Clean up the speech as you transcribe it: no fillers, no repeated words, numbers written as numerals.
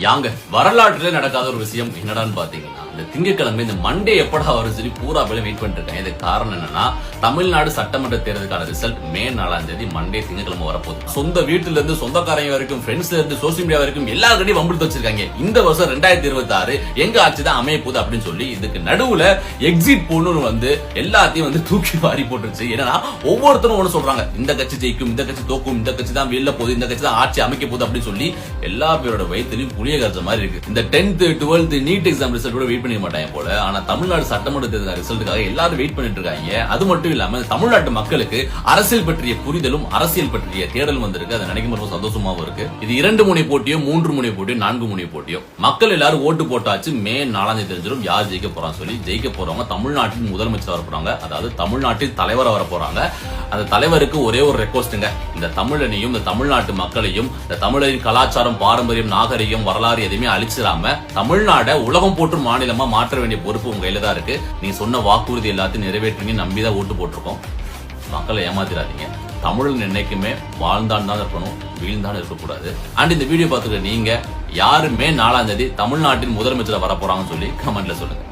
யாங்க வரலாற்றிலே நடக்காத ஒரு விஷயம் என்னடான்னு பாத்தீங்கன்னா, இந்த திங்கட்கிழமை இந்த மண்டே எப்படா வரும் சொல்லி பூரா பேரும் வெயிட் பண்ணிட்டு இருக்காங்க. இதுக்கு காரணம் என்னன்னா, தமிழ்நாடு சட்டமன்ற தேர்தலுக்கான ரிசல்ட் மே 4 மண்டே திங்கட்கிழமை வரப்போகுது. சொந்த வீட்டுல இருந்து சொந்தக்காரங்க வரைக்கும், ஃப்ரெண்ட்ஸ்ல இருந்து சோசியல் மீடியா வரைக்கும் எல்லாருக்கிட்டையும் வம்பிழுத்து வச்சிருக்காங்க. இந்த வருஷம் 2026 எங்க ஆட்சி தான் அமைய போகுது அப்படின்னு சொல்லி, இதுக்கு நடுவுல எக்ஸிட் போல்னு வந்து எல்லாத்தையும் தூக்கி வாரி போட்டுருச்சு. ஏன்னா ஒவ்வொருத்தரும் ஒண்ணு சொல்றாங்க, இந்த கட்சி ஜெயிக்கும், இந்த கட்சி தோக்கும், இந்த கட்சி தான் வெளில போகுது, இந்த கட்சி தான் ஆட்சி அமைக்க போகுது அப்படின்னு சொல்லி எல்லா பேரோட வயிற்றுலையும் புளிய கரைச்ச மாதிரி இருக்கு. இந்த 10th 12th NEET exam result கூட வெயிட் பண்ண மாட்டாங்க போல. ஆனா தமிழ்நாடு சட்டமன்ற தேர்தல் ரிசல்ட்டுக்காக எல்லாரும் வெயிட் பண்ணிட்டு இருக்காங்க. அது மட்டும் இல்லாம தமிழ்நாட்டு மக்களுக்கு அரசியல் பற்றிய புரிதலும் அரசியல் பற்றிய தேடலும் வந்திருக்கு. அதை நினைக்கும் ரொம்ப சந்தோஷமாவும் இருக்கு. இது 2 முனை போட்டியோ 3 முனை போட்டியோ 4 முனை போட்டியோ மக்கள் எல்லாரும் ஓட்டு போட்டாச்சு. மே 4 தெரிஞ்சிடும் யார் ஜெயிக்க போறான்னு சொல்லி. ஜெயிக்க போறவங்க தமிழ்நாட்டின் முதலமைச்சர் வர போறாங்க, அதாவது தமிழ்நாட்டின் தலைவரா வர போறாங்க. அந்த தலைவருக்கு ஒரே ஒரு ரெக்வஸ்ட்ங்க, இந்த தமிழனையும் இந்த தமிழ்நாட்டு மக்களையும் இந்த தமிழரின் கலாச்சாரம், பாரம்பரியம், நாகரிகம், வரலாறு எதுவுமே அழிச்சிடாம தமிழ்நாட உலகம் போற்றும் மாநிலமா மாற்ற வேண்டிய பொறுப்பு உங்க கையில தான் இருக்கு. நீங்க சொன்ன வாக்குறுதி எல்லாத்தையும் நிறைவேற்றுங்க, நம்பிதான் ஓட்டு போட்டிருக்கோம். மக்களை ஏமாத்திராதீங்க. தமிழன் என்னைக்குமே வாழ்ந்தான் தான் இருக்கணும், வீழ்ந்தான் இருக்கக்கூடாது. அண்ட் இந்த வீடியோ பார்த்துக்க நீங்க யாரு மே 4 தமிழ்நாட்டின் முதலமைச்சர் வர போறாங்கன்னு சொல்லி கமெண்ட்ல சொல்லுங்க.